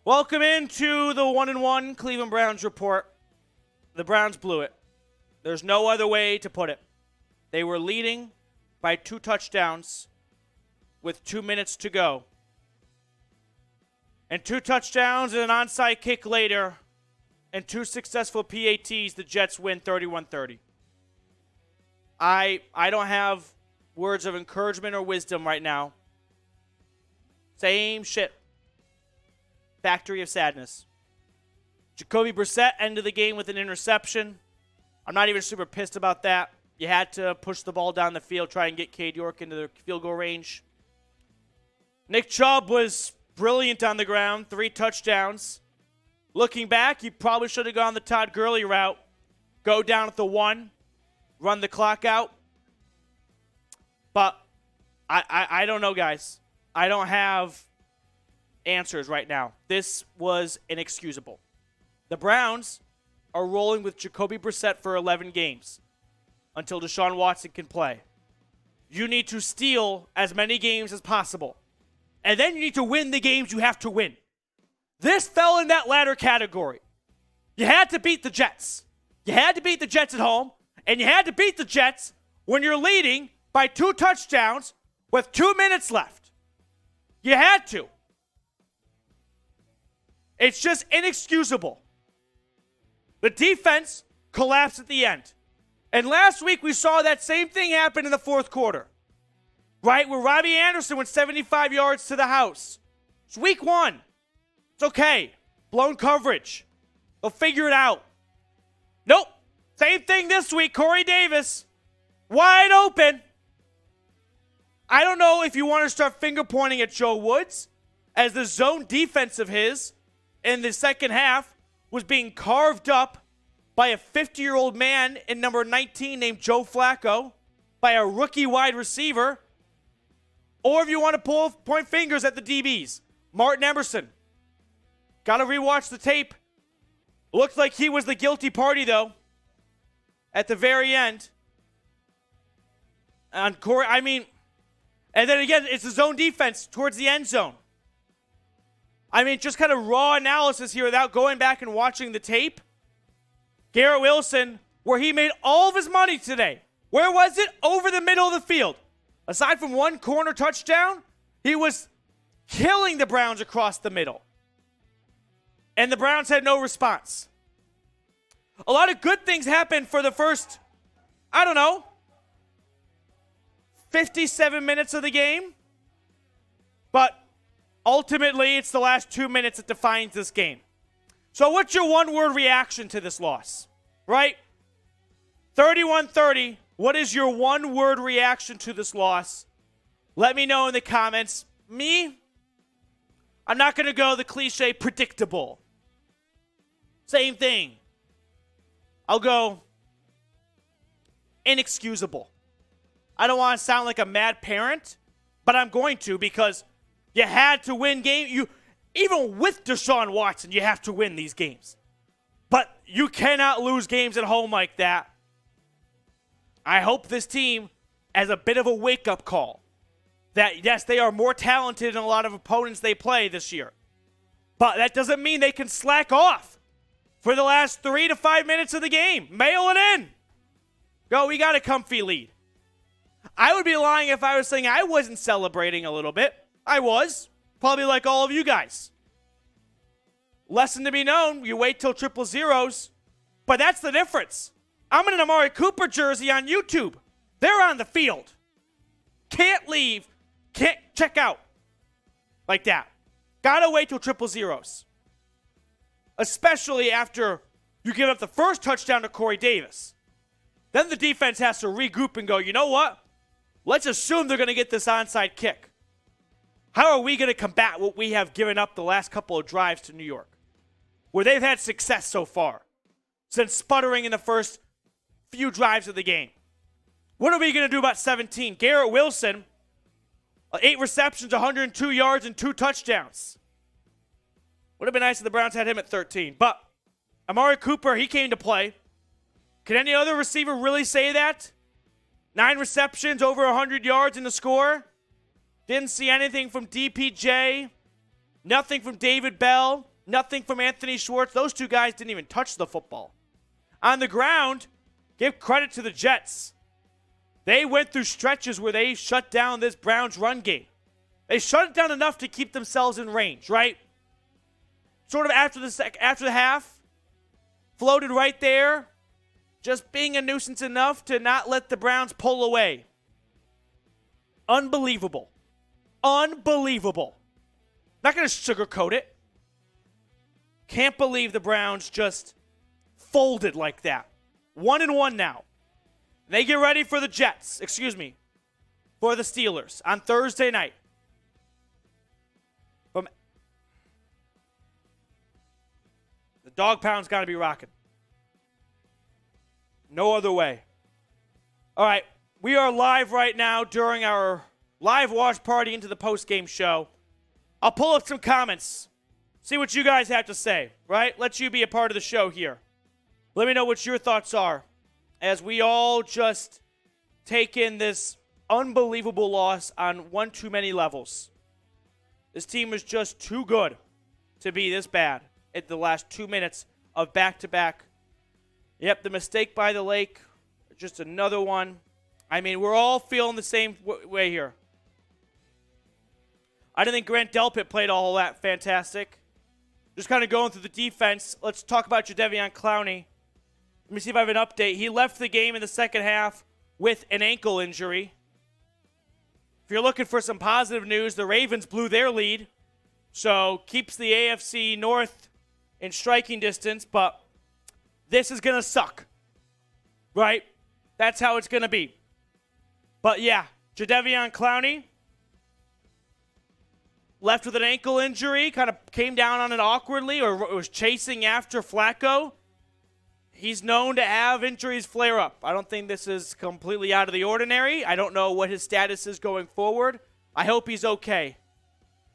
Welcome into the 1-1 Cleveland Browns report. The Browns blew it. There's no other way to put it. They were leading by 2 touchdowns with 2 minutes to go. And 2 touchdowns and an onside kick later and 2 successful PATs, the Jets win 31-30. I don't have words of encouragement or wisdom right now. Same shit. Factory of sadness. Jacoby Brissett ended the game with an interception. I'm not even super pissed about that. You had to push the ball down the field, try and get Cade York into the field goal range. Nick Chubb was brilliant on the ground, 3 touchdowns. Looking back, he probably should have gone the Todd Gurley route. Go down at the 1, run the clock out. But I don't know, guys. I don't have answers right now. This was inexcusable. The Browns are rolling with Jacoby Brissett for 11 games until Deshaun Watson can play. You need to steal as many games as possible. And then you need to win the games you have to win. This fell in that latter category. You had to beat the Jets. You had to beat the Jets at home, and you had to beat the Jets when you're leading by 2 touchdowns with 2 minutes left. You had to. It's just inexcusable. The defense collapsed at the end. And last week we saw that same thing happen in the fourth quarter. Right? Where Robbie Anderson went 75 yards to the house. It's week 1. It's okay. Blown coverage. They'll figure it out. Nope. Same thing this week. Corey Davis. Wide open. I don't know if you want to start finger pointing at Joe Woods as the zone defense of his in the second half was being carved up by a 50-year-old man in number 19 named Joe Flacco, by a rookie wide receiver, or if you want to point fingers at the DBs. Martin Emerson. Got to rewatch the tape. Looks like he was the guilty party, though, at the very end. On Corey, and then again, it's the zone defense towards the end zone. Just kind of raw analysis here without going back and watching the tape. Garrett Wilson, where he made all of his money today. Where was it? Over the middle of the field. Aside from 1 corner touchdown, he was killing the Browns across the middle. And the Browns had no response. A lot of good things happened for the first, 57 minutes of the game. But ultimately, it's the last 2 minutes that defines this game. So what's your one-word reaction to this loss? Right? 31-30. What is your one-word reaction to this loss? Let me know in the comments. Me? I'm not going to go the cliche predictable. Same thing. I'll go inexcusable. I don't want to sound like a mad parent, but I'm going to because you had to win game. Even with Deshaun Watson, you have to win these games. But you cannot lose games at home like that. I hope this team has a bit of a wake-up call. That, yes, they are more talented than a lot of opponents they play this year. But that doesn't mean they can slack off for the last 3 to 5 minutes of the game. Mail it in. Go, we got a comfy lead. I would be lying if I was saying I wasn't celebrating a little bit. I was. Probably like all of you guys. Lesson to be known, you wait till 000s. But that's the difference. I'm in an Amari Cooper jersey on YouTube. They're on the field. Can't leave. Can't check out. Like that. Gotta wait till 000s. Especially after you give up the first touchdown to Corey Davis. Then the defense has to regroup and go, you know what? Let's assume they're going to get this onside kick. How are we going to combat what we have given up the last couple of drives to New York? Where they've had success so far. Since sputtering in the first few drives of the game. What are we going to do about 17? Garrett Wilson, 8 receptions, 102 yards, and 2 touchdowns. Would have been nice if the Browns had him at 13. But Amari Cooper, he came to play. Can any other receiver really say that? 9 receptions, over 100 yards in the score. Didn't see anything from DPJ. Nothing from David Bell. Nothing from Anthony Schwartz. Those two guys didn't even touch the football. On the ground, give credit to the Jets. They went through stretches where they shut down this Browns run game. They shut it down enough to keep themselves in range, right? Sort of after the half, floated right there, just being a nuisance enough to not let the Browns pull away. Unbelievable. Unbelievable. Not going to sugarcoat it. Can't believe the Browns just folded like that. 1-1 now. They get ready for the Jets, for the Steelers on Thursday night. The dog pound's got to be rocking. No other way. All right, we are live right now during our live watch party into the post-game show. I'll pull up some comments, see what you guys have to say, right? Let you be a part of the show here. Let me know what your thoughts are as we all just take in this unbelievable loss on one too many levels. This team is just too good to be this bad at the last 2 minutes of back-to-back. Yep, the mistake by the lake, just another one. I mean, we're all feeling the same way here. I didn't think Grant Delpit played all that fantastic. Just kind of going through the defense. Let's talk about Jadeveon Clowney. Let me see if I have an update. He left the game in the second half with an ankle injury. If you're looking for some positive news, the Ravens blew their lead. So keeps the AFC North in striking distance, but this is going to suck. Right? That's how it's going to be. But yeah, Jadeveon Clowney left with an ankle injury, kind of came down on it awkwardly or was chasing after Flacco. He's known to have injuries flare up. I don't think this is completely out of the ordinary. I don't know what his status is going forward. I hope he's okay.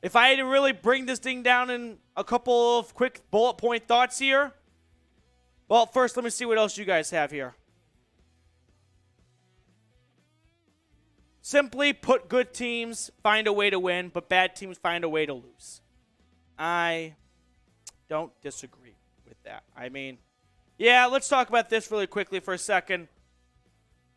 If I had to really bring this thing down in a couple of quick bullet point thoughts here, well, first let me see what else you guys have here. Simply put, good teams find a way to win, but bad teams find a way to lose. I don't disagree with that. I mean, yeah, let's talk about this really quickly for a second.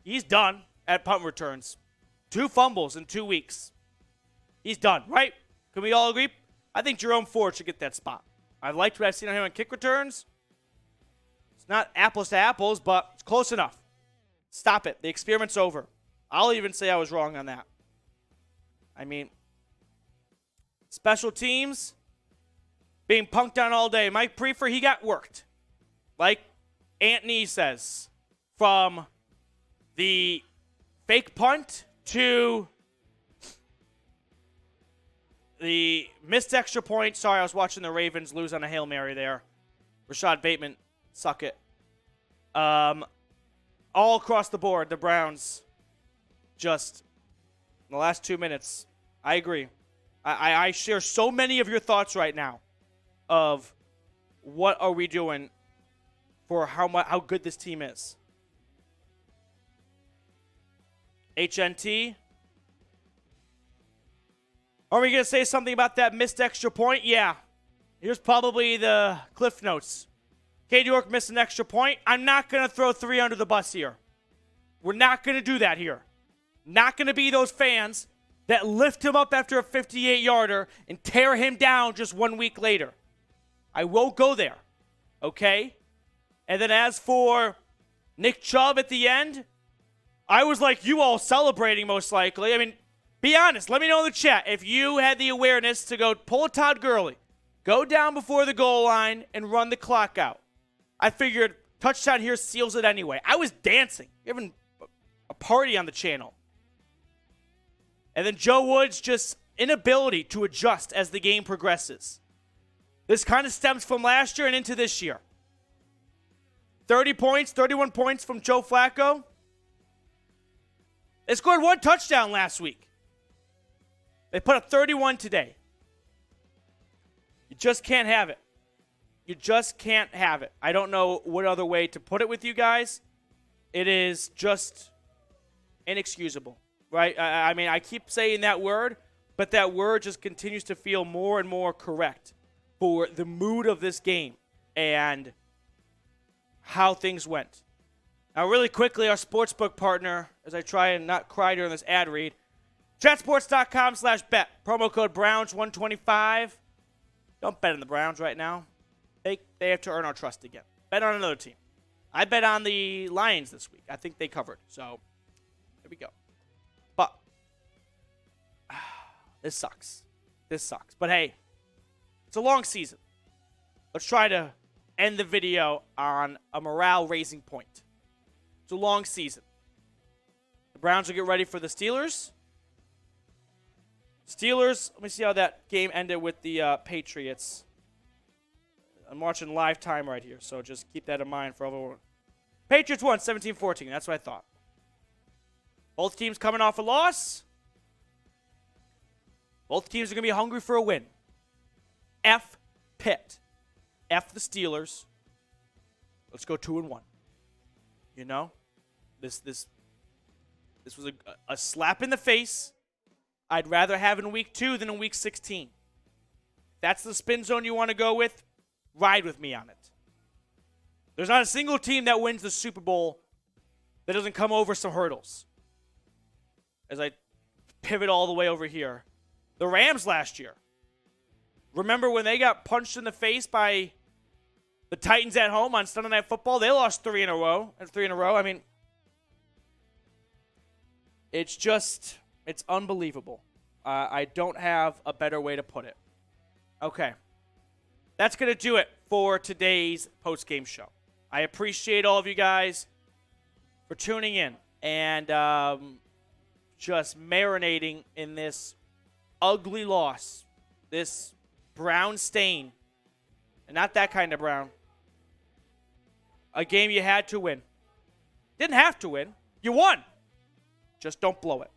He's done at punt returns. 2 fumbles in 2 weeks. He's done, right? Can we all agree? I think Jerome Ford should get that spot. I've liked what I've seen on him on kick returns. It's not apples to apples, but it's close enough. Stop it. The experiment's over. I'll even say I was wrong on that. I mean, special teams being punked on all day. Mike Prefer, he got worked. Like Anthony says, from the fake punt to the missed extra point. Sorry, I was watching the Ravens lose on a Hail Mary there. Rashad Bateman, suck it. All across the board, the Browns just in the last 2 minutes. I agree. I share so many of your thoughts right now of what are we doing for how good this team is. HNT. Are we going to say something about that missed extra point? Yeah. Here's probably the Cliff Notes. Cade York missed an extra point. I'm not going to throw 3 under the bus here. We're not going to do that here. Not going to be those fans that lift him up after a 58-yarder and tear him down just 1 week later. I won't go there. Okay? And then as for Nick Chubb at the end, I was like you all celebrating most likely. I mean, be honest. Let me know in the chat if you had the awareness to go pull a Todd Gurley, go down before the goal line, and run the clock out. I figured touchdown here seals it anyway. I was dancing, having a party on the channel. And then Joe Woods' just inability to adjust as the game progresses. This kind of stems from last year and into this year. 30 points, 31 points from Joe Flacco. They scored 1 touchdown last week. They put up 31 today. You just can't have it. You just can't have it. I don't know what other way to put it with you guys. It is just inexcusable, right? I mean, I keep saying that word, but that word just continues to feel more and more correct for the mood of this game and how things went. Now, really quickly, our sportsbook partner, as I try and not cry during this ad read, chatsports.com/bet. Promo code Browns125. Don't bet on the Browns right now. They have to earn our trust again. Bet on another team. I bet on the Lions this week. I think they covered. So, there we go. But, this sucks. This sucks. But hey, it's a long season. Let's try to end the video on a morale-raising point. It's a long season. The Browns will get ready for the Steelers. Let me see how that game ended with the Patriots. I'm watching live time right here, so just keep that in mind for everyone. Patriots won 17-14. That's what I thought. Both teams coming off a loss. Both teams are going to be hungry for a win. F Pitt. F the Steelers. Let's go 2-1. You know? This was a slap in the face. I'd rather have in week 2 than in week 16. If that's the spin zone you want to go with, ride with me on it. There's not a single team that wins the Super Bowl that doesn't come over some hurdles. As I pivot all the way over here. The Rams last year. Remember when they got punched in the face by the Titans at home on Sunday Night Football? They lost 3 in a row. I mean, it's unbelievable. I don't have a better way to put it. Okay. That's going to do it for today's post-game show. I appreciate all of you guys for tuning in and just marinating in this ugly loss, this brown stain, and not that kind of brown. A game you had to win. Didn't have to win. You won. Just don't blow it.